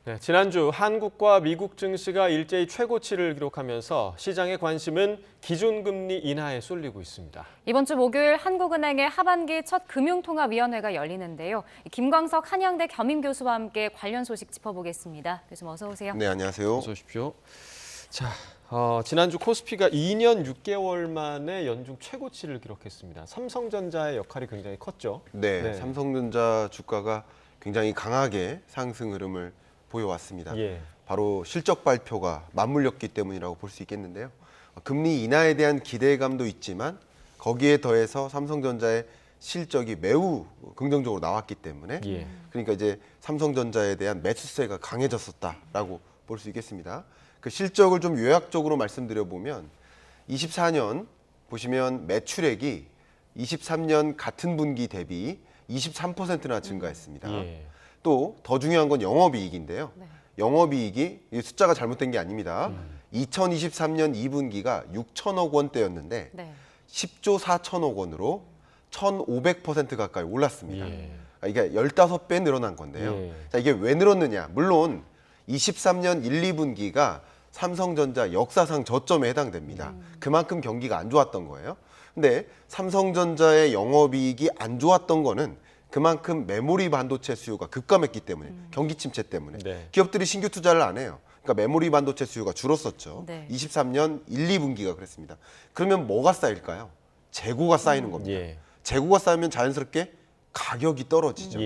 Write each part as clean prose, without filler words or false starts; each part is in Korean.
네, 지난주 한국과 미국 증시가 일제히 최고치를 기록하면서 시장의 관심은 기준금리 인하에 쏠리고 있습니다. 이번 주 목요일 한국은행의 하반기 첫 금융통화위원회가 열리는데요. 김광석 한양대 겸임교수와 함께 관련 소식 짚어보겠습니다. 교수님 어서 오세요. 네, 안녕하세요. 어서 오십시오. 자, 지난주 코스피가 2년 6개월 만에 연중 최고치를 기록했습니다. 삼성전자의 역할이 굉장히 컸죠. 네, 삼성전자 주가가 굉장히 강하게 상승 흐름을 보여왔습니다. 바로 실적 발표가 맞물렸기 때문이라고 볼 수 있겠는데요. 금리 인하에 대한 기대감도 있지만 거기에 더해서 삼성전자의 실적이 매우 긍정적으로 나왔기 때문에 그러니까 이제 삼성전자에 대한 매수세가 강해졌었다라고 볼 수 있겠습니다. 그 실적을 좀 요약적으로 말씀드려 보면 24년 보시면 매출액이 23년 같은 분기 대비 23%나 증가했습니다. 또 더 중요한 건 영업이익인데요. 영업이익이 숫자가 잘못된 게 아닙니다. 2023년 2분기가 6천억 원대였는데 10조 4천억 원으로 1,500% 가까이 올랐습니다. 이게 15배 늘어난 건데요. 자, 이게 왜 늘었느냐? 물론 23년 1, 2분기가 삼성전자 역사상 저점에 해당됩니다. 그만큼 경기가 안 좋았던 거예요. 근데 삼성전자의 영업이익이 안 좋았던 거는 그만큼 메모리 반도체 수요가 급감했기 때문에 경기 침체 때문에 기업들이 신규 투자를 안 해요. 그러니까 메모리 반도체 수요가 줄었었죠. 23년 1, 2분기가 그랬습니다. 그러면 뭐가 쌓일까요? 재고가 쌓이는 겁니다. 재고가 쌓이면 자연스럽게 가격이 떨어지죠.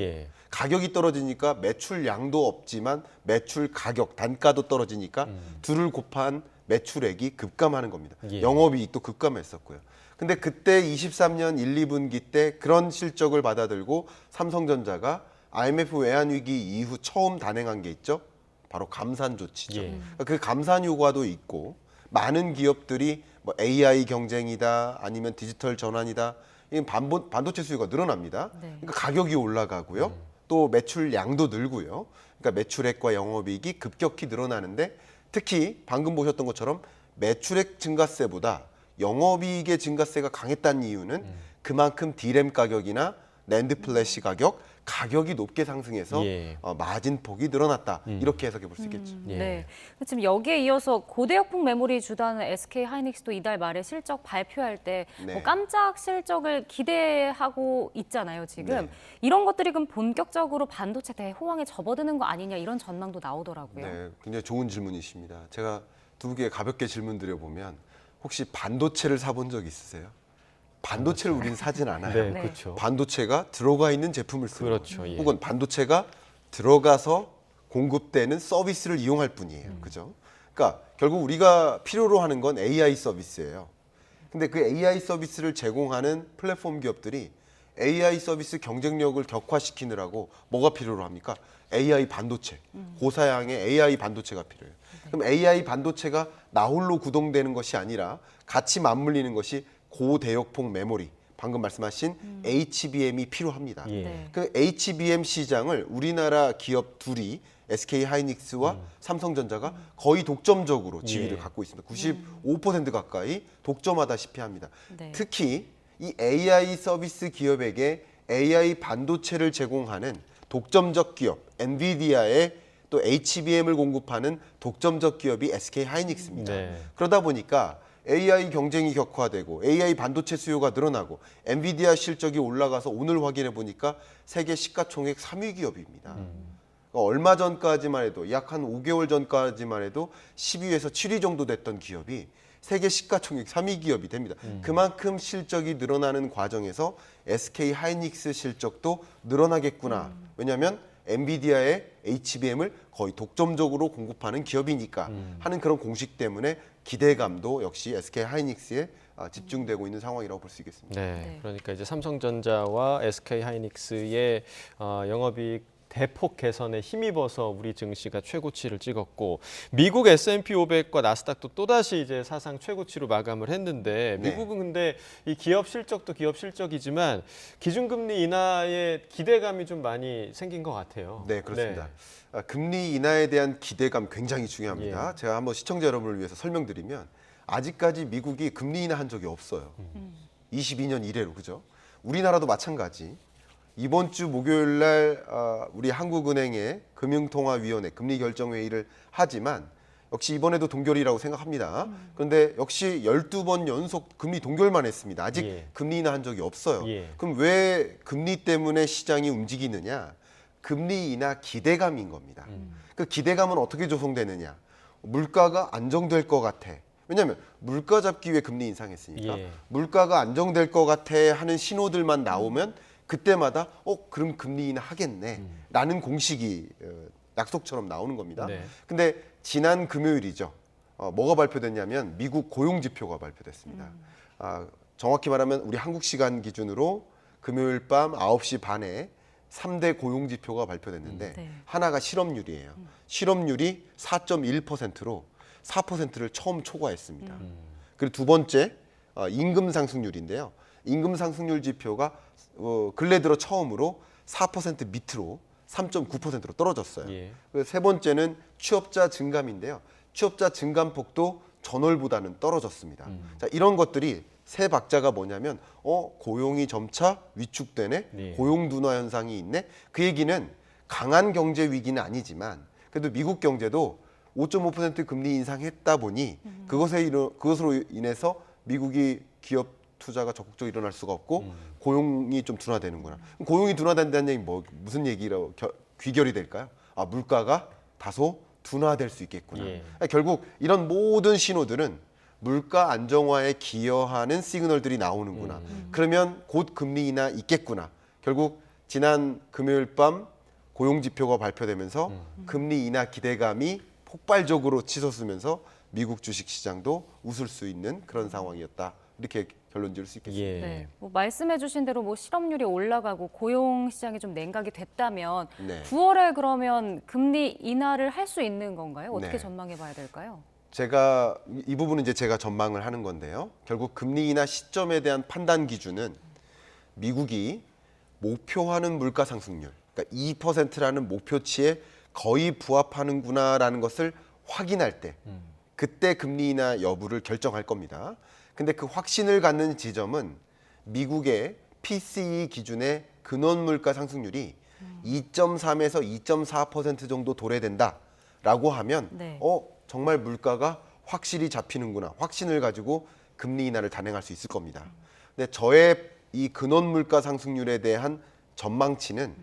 가격이 떨어지니까 매출량도 없지만 매출 가격, 단가도 떨어지니까 둘을 곱한 매출액이 급감하는 겁니다. 영업이익도 급감했었고요. 근데 그때 23년 1, 2분기 때 그런 실적을 받아들고 삼성전자가 IMF 외환위기 이후 처음 단행한 게 있죠. 바로 감산 조치죠. 그 감산 효과도 있고 많은 기업들이 뭐 AI 경쟁이다 아니면 디지털 전환이다. 반도체 수요가 늘어납니다. 그러니까 가격이 올라가고요. 또 매출량도 늘고요. 그러니까 매출액과 영업이익이 급격히 늘어나는데 특히 방금 보셨던 것처럼 매출액 증가세보다 영업이익의 증가세가 강했다는 이유는 그만큼 D램 가격이나 낸드 플래시 가격이 높게 상승해서 마진 폭이 늘어났다. 이렇게 해석해 볼 수 있겠죠. 네. 지금 여기에 이어서 고대역폭 메모리 주다는 SK 하이닉스도 이달 말에 실적 발표할 때 뭐 깜짝 실적을 기대하고 있잖아요, 지금. 이런 것들이 그럼 본격적으로 반도체 대호황에 접어드는 거 아니냐 이런 전망도 나오더라고요. 네, 굉장히 좋은 질문이십니다. 제가 두 개 가볍게 질문 드려보면 혹시 반도체를 사본 적 있으세요? 반도체를 우리는 사진 않아요. 그렇죠. 반도체가 들어가 있는 제품을 쓰는 그렇죠. 혹은 반도체가 들어가서 공급되는 서비스를 이용할 뿐이에요. 그죠? 그러니까 결국 우리가 필요로 하는 건 AI 서비스예요. 근데 그 AI 서비스를 제공하는 플랫폼 기업들이 AI 서비스 경쟁력을 격화시키느라고 뭐가 필요로 합니까? AI 반도체, 고사양의 AI 반도체가 필요해요. 그럼 AI 반도체가 나홀로 구동되는 것이 아니라 같이 맞물리는 것이 고대역폭 메모리, 방금 말씀하신 HBM이 필요합니다. 그 HBM 시장을 우리나라 기업 둘이 SK 하이닉스와 삼성전자가 거의 독점적으로 지위를 갖고 있습니다. 95% 가까이 독점하다시피 합니다. 특히 이 AI 서비스 기업에게 AI 반도체를 제공하는 독점적 기업, 엔비디아의 또 HBM을 공급하는 독점적 기업이 SK 하이닉스입니다. 그러다 보니까 AI 경쟁이 격화되고 AI 반도체 수요가 늘어나고 엔비디아 실적이 올라가서 오늘 확인해 보니까 세계 시가총액 3위 기업입니다. 그러니까 얼마 전까지만 해도 약 한 5개월 전까지만 해도 10위에서 7위 정도 됐던 기업이 세계 시가총액 3위 기업이 됩니다. 그만큼 실적이 늘어나는 과정에서 SK 하이닉스 실적도 늘어나겠구나. 왜냐하면 엔비디아의 HBM을 거의 독점적으로 공급하는 기업이니까 하는 그런 공식 때문에 기대감도 역시 SK 하이닉스에 집중되고 있는 상황이라고 볼 수 있겠습니다. 그러니까 이제 삼성전자와 SK 하이닉스의 영업이익 대폭 개선에 힘입어서 우리 증시가 최고치를 찍었고 미국 S&P 500과 나스닥도 또다시 이제 사상 최고치로 마감을 했는데 미국은 근데 이 기업 실적도 기업 실적이지만 기준금리 인하에 기대감이 좀 많이 생긴 것 같아요. 네, 그렇습니다. 금리 인하에 대한 기대감 굉장히 중요합니다. 제가 한번 시청자 여러분을 위해서 설명드리면 아직까지 미국이 금리 인하한 적이 없어요. 22년 이래로, 그죠? 우리나라도 마찬가지. 이번 주 목요일 날 우리 한국은행의 금융통화위원회 금리결정회의를 하지만 역시 이번에도 동결이라고 생각합니다. 그런데 역시 12번 연속 금리 동결만 했습니다. 아직 예. 금리 인하 한 적이 없어요. 예. 그럼 왜 금리 때문에 시장이 움직이느냐? 금리 인하 기대감인 겁니다. 그 기대감은 어떻게 조성되느냐? 물가가 안정될 것 같아. 왜냐하면 물가 잡기 위해 금리 인상했으니까 예. 물가가 안정될 것 같아 하는 신호들만 나오면 그때마다 그럼 금리 인하 하겠네 라는 공식이 약속처럼 나오는 겁니다. 네. 근데 지난 금요일이죠. 뭐가 발표됐냐면 미국 고용 지표가 발표됐습니다. 정확히 말하면 우리 한국 시간 기준으로 금요일 밤 9시 반에 3대 고용 지표가 발표됐는데 네. 하나가 실업률이에요. 실업률이 4.1%로 4%를 처음 초과했습니다. 그리고 두 번째 임금 상승률인데요. 임금 상승률 지표가 근래 들어 처음으로 4% 밑으로 3.9%로 떨어졌어요. 예. 그리고 세 번째는 취업자 증감인데요. 취업자 증감폭도 전월보다는 떨어졌습니다. 자, 이런 것들이 세 박자가 뭐냐면 고용이 점차 위축되네, 예. 고용 둔화 현상이 있네. 그 얘기는 강한 경제 위기는 아니지만 그래도 미국 경제도 5.5% 금리 인상했다 보니 그것으로 인해서 미국이 기업 투자가 적극적으로 일어날 수가 없고 고용이 좀 둔화되는구나. 그럼 고용이 둔화된다는 얘기 무슨 얘기라고 귀결이 될까요? 물가가 다소 둔화될 수 있겠구나. 예. 결국 이런 모든 신호들은 물가 안정화에 기여하는 시그널들이 나오는구나. 그러면 곧 금리 인하 있겠구나. 결국 지난 금요일 밤 고용 지표가 발표되면서 금리 인하 기대감이 폭발적으로 치솟으면서 미국 주식 시장도 웃을 수 있는 그런 상황이었다. 이렇게 결론 지을 수 있겠습니다. 예. 네, 말씀해주신 대로 실업률이 올라가고 고용 시장이 좀 냉각이 됐다면 네. 9월에 그러면 금리 인하를 할 수 있는 건가요? 어떻게 네. 전망해봐야 될까요? 제가 이 부분은 이제 제가 전망을 하는 건데요. 결국 금리 인하 시점에 대한 판단 기준은 미국이 목표하는 물가 상승률, 그러니까 2%라는 목표치에 거의 부합하는구나라는 것을 확인할 때, 그때 금리 인하 여부를 결정할 겁니다. 근데 그 확신을 갖는 지점은 미국의 PCE 기준의 근원 물가 상승률이 2.3에서 2.4% 정도 도래된다라고 하면 네. 정말 물가가 확실히 잡히는구나. 확신을 가지고 금리 인하를 단행할 수 있을 겁니다. 근데 저의 이 근원 물가 상승률에 대한 전망치는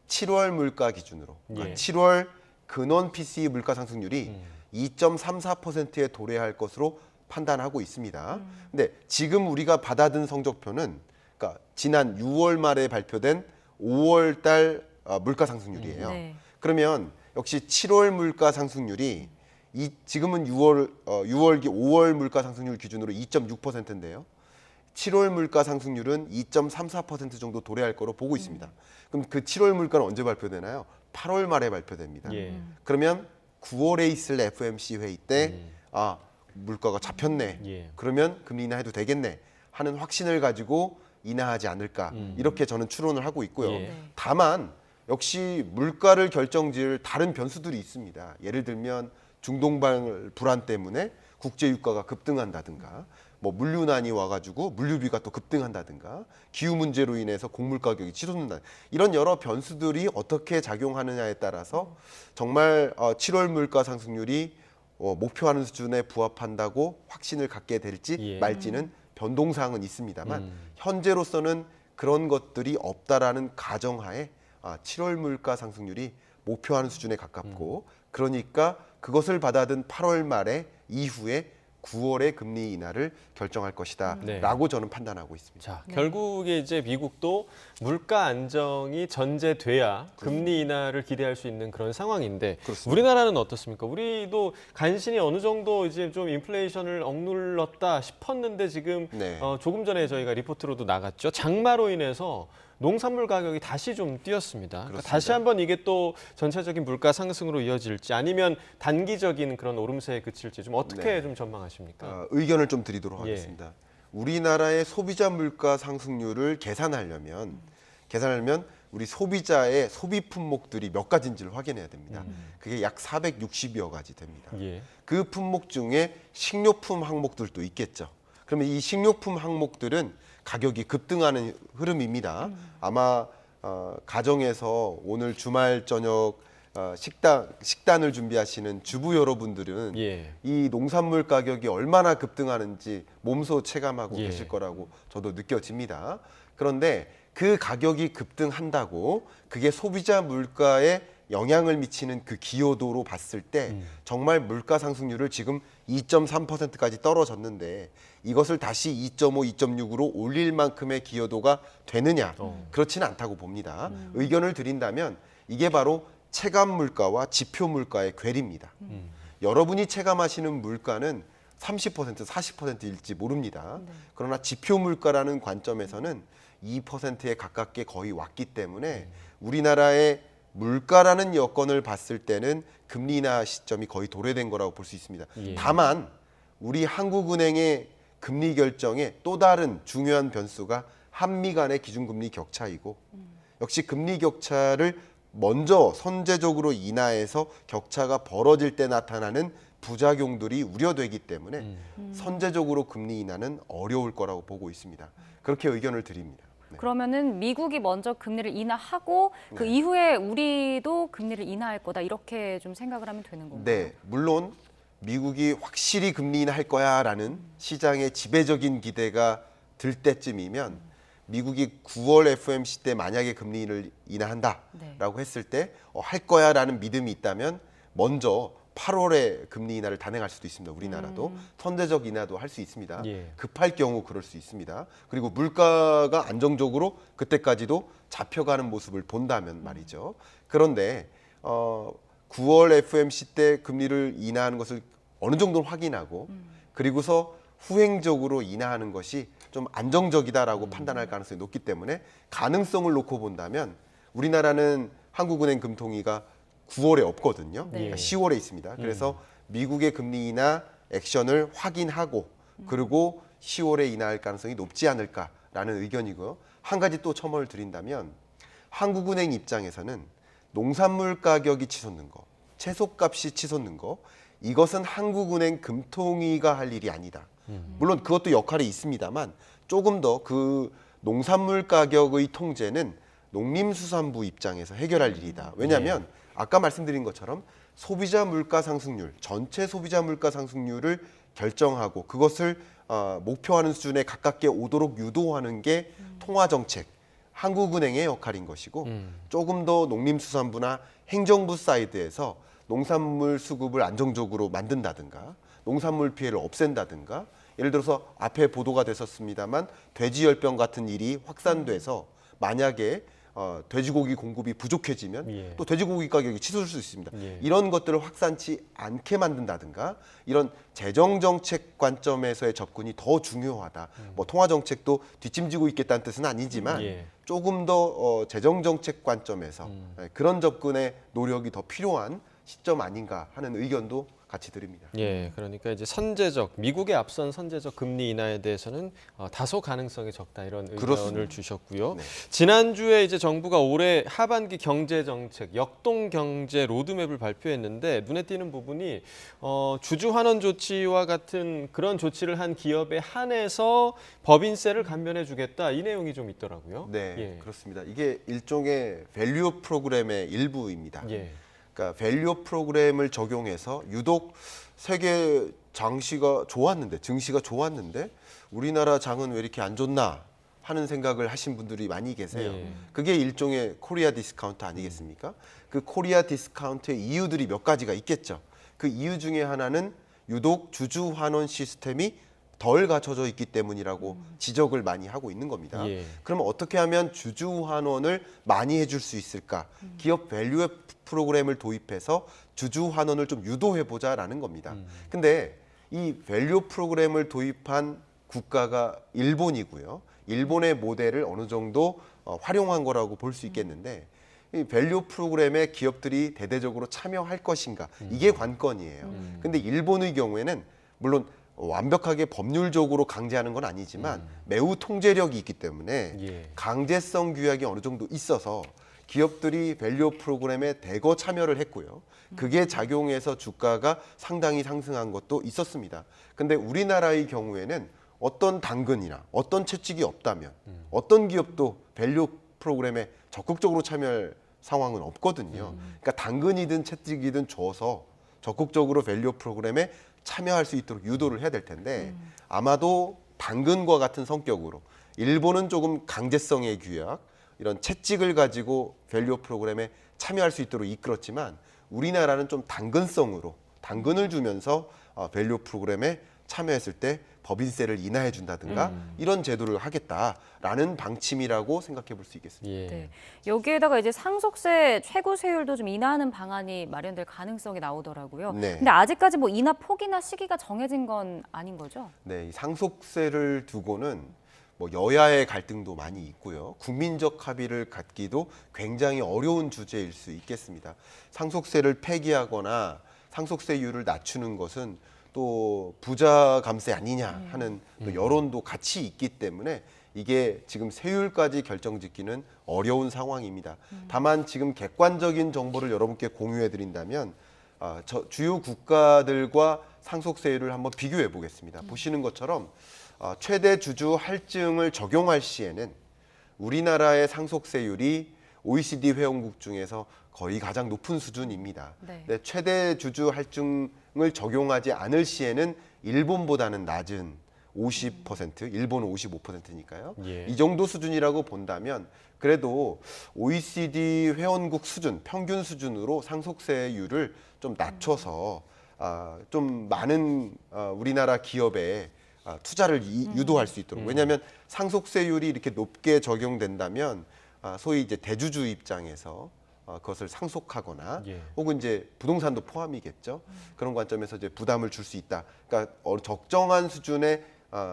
7월 물가 기준으로 그러니까 예. 7월 근원 PCE 물가 상승률이 2.34%에 도래할 것으로 판단하고 있습니다. 근데 지금 우리가 받아든 성적표는 그러니까 지난 6월 말에 발표된 5월 달 물가 상승률이에요. 네. 그러면 역시 7월 물가 상승률이 지금은 6월기 5월 물가 상승률 기준으로 2.6%인데요. 7월 물가 상승률은 2.34% 정도 도래할 거로 보고 있습니다. 그럼 그 7월 물가는 언제 발표되나요? 8월 말에 발표됩니다. 예. 그러면 9월에 있을 FOMC 회의 때 물가가 잡혔네. 예. 그러면 금리 인하해도 되겠네 하는 확신을 가지고 인하하지 않을까 이렇게 저는 추론을 하고 있고요. 예. 다만 역시 물가를 결정지을 다른 변수들이 있습니다. 예를 들면 중동 불안 때문에 국제 유가가 급등한다든가 물류난이 와가지고 물류비가 또 급등한다든가 기후 문제로 인해서 곡물 가격이 치솟는다 이런 여러 변수들이 어떻게 작용하느냐에 따라서 정말 7월 물가 상승률이 목표하는 수준에 부합한다고 확신을 갖게 될지 예. 말지는 변동사항은 있습니다만 현재로서는 그런 것들이 없다라는 가정하에 7월 물가 상승률이 목표하는 수준에 가깝고 그러니까 그것을 받아든 8월 말에 이후에 9월에 금리 인하를 결정할 것이다 네. 라고 저는 판단하고 있습니다. 자, 결국에 이제 미국도 물가 안정이 전제돼야 금리 인하를 기대할 수 있는 그런 상황인데 그렇습니다. 우리나라는 어떻습니까? 우리도 간신히 어느 정도 이제 좀 인플레이션을 억눌렀다 싶었는데 지금 네. 조금 전에 저희가 리포트로도 나갔죠. 장마로 인해서 농산물 가격이 다시 좀 뛰었습니다. 그러니까 그렇습니다. 다시 한번 이게 또 전체적인 물가 상승으로 이어질지 아니면 단기적인 그런 오름세에 그칠지 좀 어떻게 네. 좀 전망하십니까? 의견을 좀 드리도록 예. 하겠습니다. 우리나라의 소비자 물가 상승률을 계산하려면 우리 소비자의 소비 품목들이 몇 가지인지를 확인해야 됩니다. 그게 약 460여 가지 됩니다. 예. 그 품목 중에 식료품 항목들도 있겠죠. 그러면 이 식료품 항목들은 가격이 급등하는 흐름입니다. 아마 가정에서 오늘 주말 저녁 식단을 준비하시는 주부 여러분들은 이 농산물 가격이 얼마나 급등하는지 몸소 체감하고 계실 거라고 저도 느껴집니다. 그런데 그 가격이 급등한다고 그게 소비자 물가에 영향을 미치는 그 기여도로 봤을 때 정말 물가 상승률을 지금 2.3%까지 떨어졌는데 이것을 다시 2.5, 2.6으로 올릴 만큼의 기여도가 되느냐? 그렇지는 않다고 봅니다. 의견을 드린다면 이게 바로 체감 물가와 지표 물가의 괴리입니다. 여러분이 체감하시는 물가는 30%, 40%일지 모릅니다. 그러나 지표 물가라는 관점에서는 2%에 가깝게 거의 왔기 때문에 우리나라의 물가라는 여건을 봤을 때는 금리 인하 시점이 거의 도래된 거라고 볼 수 있습니다. 다만 우리 한국은행의 금리 결정의 또 다른 중요한 변수가 한미 간의 기준금리 격차이고 역시 금리 격차를 먼저 선제적으로 인하해서 격차가 벌어질 때 나타나는 부작용들이 우려되기 때문에 선제적으로 금리 인하는 어려울 거라고 보고 있습니다. 그렇게 의견을 드립니다. 그러면은 미국이 먼저 금리를 인하하고 그 이후에 우리도 금리를 인하할 거다 이렇게 좀 생각을 하면 되는 건가요? 네, 물론 미국이 확실히 금리 인하할 거야라는 시장의 지배적인 기대가 들 때쯤이면 미국이 9월 FOMC 때 만약에 금리를 인하한다라고 했을 때 할 거야라는 믿음이 있다면 먼저 8월에 금리 인하를 단행할 수도 있습니다. 우리나라도 선제적 인하도 할 수 있습니다. 급할 경우 그럴 수 있습니다. 그리고 물가가 안정적으로 그때까지도 잡혀가는 모습을 본다면 말이죠. 그런데 9월 FOMC 때 금리를 인하하는 것을 어느 정도 확인하고 그리고서 후행적으로 인하하는 것이 좀 안정적이다라고 판단할 가능성이 높기 때문에 가능성을 놓고 본다면 우리나라는 한국은행 금통위가 9월에 없거든요. 그러니까 10월에 있습니다. 그래서 미국의 금리 인하 액션을 확인하고 그리고 10월에 인하할 가능성이 높지 않을까라는 의견이고요. 한 가지 또 첨언을 드린다면 한국은행 입장에서는 농산물 가격이 치솟는 거, 채소값이 치솟는 거 이것은 한국은행 금통위가 할 일이 아니다. 물론 그것도 역할이 있습니다만 조금 더 그 농산물 가격의 통제는 농림수산부 입장에서 해결할 일이다. 왜냐하면 아까 말씀드린 것처럼 소비자 물가 상승률, 전체 소비자 물가 상승률을 결정하고 그것을 목표하는 수준에 가깝게 오도록 유도하는 게 통화정책, 한국은행의 역할인 것이고 조금 더 농림수산부나 행정부 사이드에서 농산물 수급을 안정적으로 만든다든가 농산물 피해를 없앤다든가 예를 들어서 앞에 보도가 됐었습니다만 돼지열병 같은 일이 확산돼서 만약에 돼지고기 공급이 부족해지면 또 돼지고기 가격이 치솟을 수 있습니다. 이런 것들을 확산치 않게 만든다든가 이런 재정정책 관점에서의 접근이 더 중요하다. 뭐 통화정책도 뒷짐지고 있겠다는 뜻은 아니지만 조금 더 재정정책 관점에서 그런 접근의 노력이 더 필요한 시점 아닌가 하는 의견도 같이 드립니다. 그러니까 이제 선제적 미국의 앞선 선제적 금리 인하에 대해서는 다소 가능성이 적다 이런 의견을 그렇습니다. 주셨고요. 지난주에 이제 정부가 올해 하반기 경제 정책 역동 경제 로드맵을 발표했는데 눈에 띄는 부분이 주주 환원 조치와 같은 그런 조치를 한 기업에 한해서 법인세를 감면해 주겠다 이 내용이 좀 있더라고요. 네, 그렇습니다. 이게 일종의 밸류 프로그램의 일부입니다. 그러니까 밸류 프로그램을 적용해서 유독 세계 증시가 좋았는데 우리나라 장은 왜 이렇게 안 좋나 하는 생각을 하신 분들이 많이 계세요. 그게 일종의 코리아 디스카운트 아니겠습니까? 그 코리아 디스카운트의 이유들이 몇 가지가 있겠죠. 그 이유 중에 하나는 유독 주주 환원 시스템이 덜 갖춰져 있기 때문이라고 지적을 많이 하고 있는 겁니다. 그러면 어떻게 하면 주주 환원을 많이 해줄 수 있을까? 기업 밸류 프로그램을 도입해서 주주 환원을 좀 유도해보자라는 겁니다. 근데 이 밸류 프로그램을 도입한 국가가 일본이고요. 일본의 모델을 어느 정도 활용한 거라고 볼 수 있겠는데 이 밸류 프로그램에 기업들이 대대적으로 참여할 것인가? 이게 관건이에요. 근데 일본의 경우에는 물론 완벽하게 법률적으로 강제하는 건 아니지만 매우 통제력이 있기 때문에 강제성 규약이 어느 정도 있어서 기업들이 밸류 프로그램에 대거 참여를 했고요. 그게 작용해서 주가가 상당히 상승한 것도 있었습니다. 근데 우리나라의 경우에는 어떤 당근이나 어떤 채찍이 없다면 어떤 기업도 밸류 프로그램에 적극적으로 참여할 상황은 없거든요. 그러니까 당근이든 채찍이든 줘서 적극적으로 밸류업 프로그램에 참여할 수 있도록 유도를 해야 될 텐데 아마도 당근과 같은 성격으로 일본은 조금 강제성의 규약, 이런 채찍을 가지고 밸류업 프로그램에 참여할 수 있도록 이끌었지만 우리나라는 좀 당근성으로 당근을 주면서 밸류업 프로그램에 참여했을 때 법인세를 인하해 준다든가 이런 제도를 하겠다라는 방침이라고 생각해 볼 수 있겠습니다. 예. 네. 여기에다가 이제 상속세 최고 세율도 좀 인하하는 방안이 마련될 가능성이 나오더라고요. 네. 근데 아직까지 뭐 인하 폭이나 시기가 정해진 건 아닌 거죠? 네, 이 상속세를 두고는 뭐 여야의 갈등도 많이 있고요. 국민적 합의를 갖기도 굉장히 어려운 주제일 수 있겠습니다. 상속세를 폐기하거나 상속세율을 낮추는 것은 또 부자 감세 아니냐 하는 또 여론도 같이 있기 때문에 이게 지금 세율까지 결정짓기는 어려운 상황입니다. 다만 지금 객관적인 정보를 여러분께 공유해 드린다면 주요 국가들과 상속세율을 한번 비교해 보겠습니다. 보시는 것처럼 최대 주주 할증을 적용할 시에는 우리나라의 상속세율이 OECD 회원국 중에서 거의 가장 높은 수준입니다. 네. 네, 최대 주주 할증을 적용하지 않을 시에는 일본보다는 낮은 50%, 일본은 55%니까요. 예. 이 정도 수준이라고 본다면 그래도 OECD 회원국 수준, 평균 수준으로 상속세율을 좀 낮춰서 좀 많은 우리나라 기업에 투자를 유도할 수 있도록. 왜냐하면 상속세율이 이렇게 높게 적용된다면 소위 이제 대주주 입장에서 그것을 상속하거나 예. 혹은 이제 부동산도 포함이겠죠. 그런 관점에서 이제 부담을 줄 수 있다. 그러니까 적정한 수준의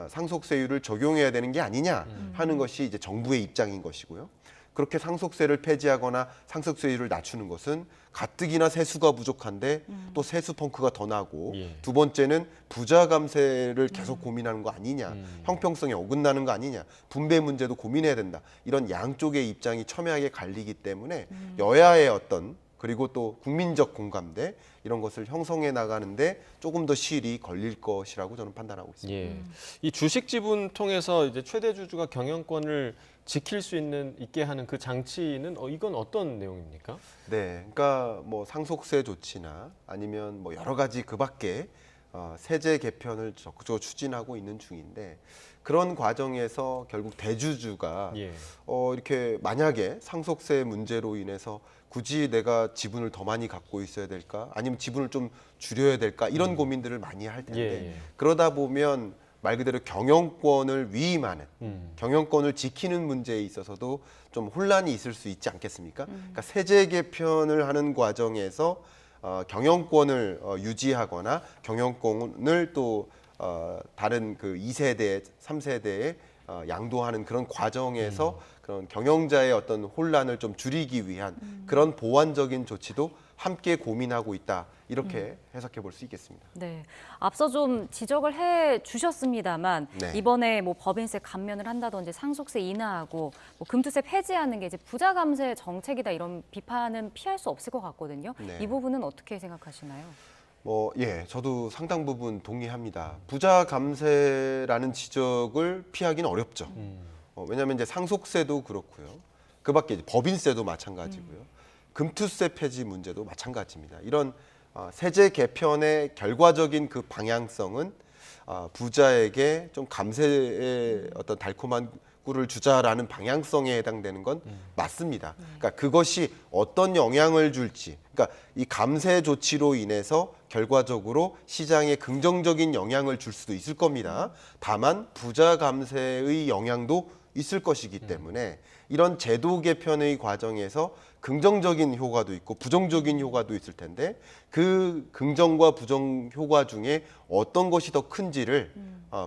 상속세율을 적용해야 되는 게 아니냐 하는 것이 이제 정부의 입장인 것이고요. 그렇게 상속세를 폐지하거나 상속세율을 낮추는 것은 가뜩이나 세수가 부족한데 또 세수 펑크가 더 나고 예. 두 번째는 부자 감세를 계속 고민하는 거 아니냐, 형평성에 어긋나는 거 아니냐, 분배 문제도 고민해야 된다. 이런 양쪽의 입장이 첨예하게 갈리기 때문에 여야의 어떤 그리고 또 국민적 공감대 이런 것을 형성해 나가는데 조금 더 시일이 걸릴 것이라고 저는 판단하고 있습니다. 예. 이 주식 지분 통해서 이제 최대 주주가 경영권을 지킬 수 있게 하는 그 장치는 이건 어떤 내용입니까? 네, 그러니까 뭐 상속세 조치나 아니면 뭐 여러 가지 그밖에 세제 개편을 적극적으로 추진하고 있는 중인데 그런 과정에서 결국 대주주가 예. 이렇게 만약에 상속세 문제로 인해서 굳이 내가 지분을 더 많이 갖고 있어야 될까? 아니면 지분을 좀 줄여야 될까? 이런 고민들을 많이 할 텐데 예. 그러다 보면 말 그대로 경영권을 위임하는 경영권을 지키는 문제에 있어서도 좀 혼란이 있을 수 있지 않겠습니까? 그러니까 세제 개편을 하는 과정에서 경영권을 유지하거나 경영권을 또 다른 그 2세대, 3세대에 양도하는 그런 과정에서 그런 경영자의 어떤 혼란을 좀 줄이기 위한 그런 보완적인 조치도 함께 고민하고 있다. 이렇게 해석해 볼 수 있겠습니다. 네, 앞서 좀 지적을 해 주셨습니다만 네. 이번에 뭐 법인세 감면을 한다든지 상속세 인하하고 뭐 금투세 폐지하는 게 이제 부자 감세 정책이다 이런 비판은 피할 수 없을 것 같거든요. 네. 이 부분은 어떻게 생각하시나요? 저도 상당 부분 동의합니다. 부자 감세라는 지적을 피하기는 어렵죠. 왜냐하면 이제 상속세도 그렇고요. 그밖에 이제 법인세도 마찬가지고요. 금투세 폐지 문제도 마찬가지입니다. 이런 세제 개편의 결과적인 그 방향성은 부자에게 좀 감세의 어떤 달콤한 꿀을 주자라는 방향성에 해당되는 건 맞습니다. 그러니까 그것이 어떤 영향을 줄지, 그러니까 이 감세 조치로 인해서 결과적으로 시장에 긍정적인 영향을 줄 수도 있을 겁니다. 다만 부자 감세의 영향도 있을 것이기 때문에 이런 제도 개편의 과정에서 긍정적인 효과도 있고 부정적인 효과도 있을 텐데 그 긍정과 부정 효과 중에 어떤 것이 더 큰지를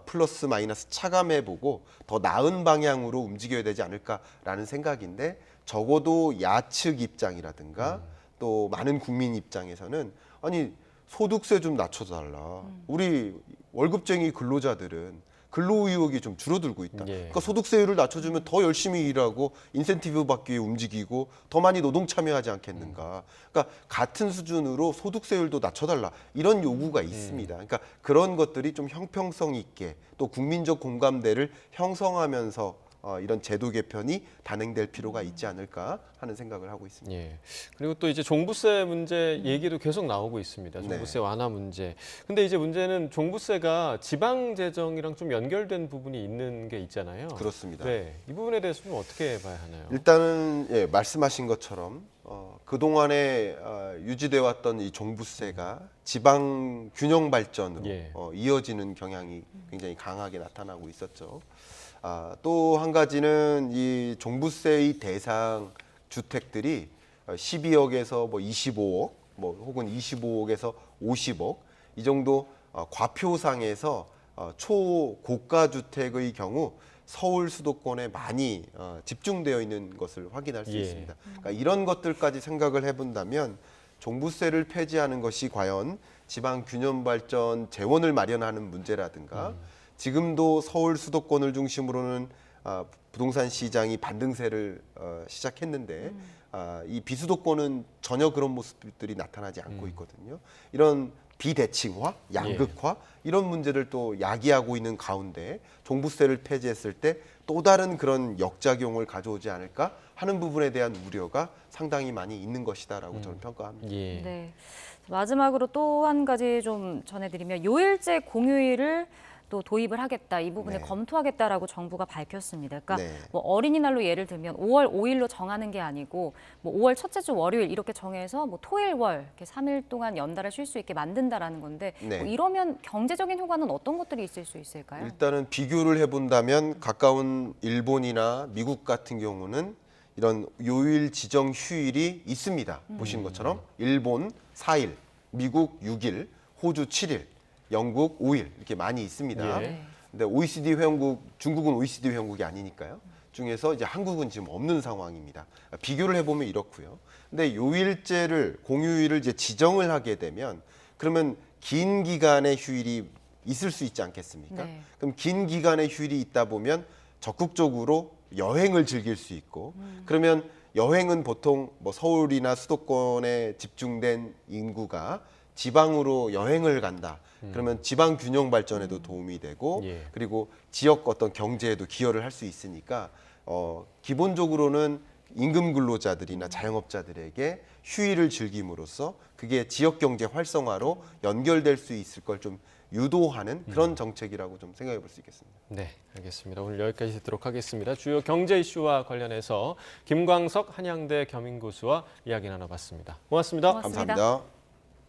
플러스 마이너스 차감해보고 더 나은 방향으로 움직여야 되지 않을까라는 생각인데 적어도 야측 입장이라든가 또 많은 국민 입장에서는 아니 소득세 좀 낮춰달라. 우리 월급쟁이 근로자들은 근로의욕이 좀 줄어들고 있다. 예. 그러니까 소득세율을 낮춰주면 더 열심히 일하고 인센티브 받기 위해 움직이고 더 많이 노동 참여하지 않겠는가. 그러니까 같은 수준으로 소득세율도 낮춰달라. 이런 요구가 있습니다. 그러니까 그런 것들이 좀 형평성 있게 또 국민적 공감대를 형성하면서 이런 제도 개편이 단행될 필요가 있지 않을까 하는 생각을 하고 있습니다. 예. 그리고 또 이제 종부세 문제 얘기도 계속 나오고 있습니다. 종부세 완화 문제. 근데 이제 문제는 종부세가 지방 재정이랑 좀 연결된 부분이 있는 게 있잖아요. 그렇습니다. 네. 이 부분에 대해서 좀 어떻게 봐야 하나요? 일단은 예, 말씀하신 것처럼 그동안에 유지돼 왔던 이 종부세가 지방 균형 발전으로 예. 이어지는 경향이 굉장히 강하게 나타나고 있었죠. 또 한 가지는 이 종부세의 대상 주택들이 12억에서 뭐 25억, 뭐 혹은 25억에서 50억 이 정도 과표상에서 초고가 주택의 경우 서울 수도권에 많이 집중되어 있는 것을 확인할 수 예. 있습니다. 그러니까 이런 것들까지 생각을 해본다면 종부세를 폐지하는 것이 과연 지방 균형 발전 재원을 마련하는 문제라든가 지금도 서울 수도권을 중심으로는 부동산 시장이 반등세를 시작했는데 이 비수도권은 전혀 그런 모습들이 나타나지 않고 있거든요. 이런 비대칭화, 양극화 이런 문제를 또 야기하고 있는 가운데 종부세를 폐지했을 때 또 다른 그런 역작용을 가져오지 않을까 하는 부분에 대한 우려가 상당히 많이 있는 것이다라고 저는 평가합니다. 예. 네. 마지막으로 또 한 가지 좀 전해드리면 요일제 공휴일을 또 도입을 하겠다, 이 부분을 네. 검토하겠다라고 정부가 밝혔습니다. 그러니까 네. 뭐 어린이날로 예를 들면 5월 5일로 정하는 게 아니고 뭐 5월 첫째 주 월요일 이렇게 정해서 뭐 토일 월 이렇게 3일 동안 연달아 쉴 수 있게 만든다라는 건데 네. 뭐 이러면 경제적인 효과는 어떤 것들이 있을 수 있을까요? 일단은 비교를 해본다면 가까운 일본이나 미국 같은 경우는 이런 요일 지정 휴일이 있습니다. 보신 것처럼 일본 4일, 미국 6일, 호주 7일, 영국 5일 이렇게 많이 있습니다. 예. 근데 OECD 회원국, 중국은 OECD 회원국이 아니니까요. 중에서 이제 한국은 지금 없는 상황입니다. 비교를 해보면 이렇고요. 근데 요일제를 공휴일을 이제 지정을 하게 되면 그러면 긴 기간의 휴일이 있을 수 있지 않겠습니까? 네. 그럼 긴 기간의 휴일이 있다 보면 적극적으로 여행을 즐길 수 있고 그러면 여행은 보통 뭐 서울이나 수도권에 집중된 인구가 지방으로 여행을 간다. 그러면 지방 균형 발전에도 도움이 되고 예. 그리고 지역 어떤 경제에도 기여를 할 수 있으니까 기본적으로는 임금 근로자들이나 자영업자들에게 휴일을 즐김으로써 그게 지역 경제 활성화로 연결될 수 있을 걸 좀 유도하는 그런 정책이라고 좀 생각해 볼 수 있겠습니다. 네, 알겠습니다. 오늘 여기까지 듣도록 하겠습니다. 주요 경제 이슈와 관련해서 김광석 한양대 겸임교수와 이야기 나눠봤습니다. 고맙습니다. 고맙습니다. 감사합니다.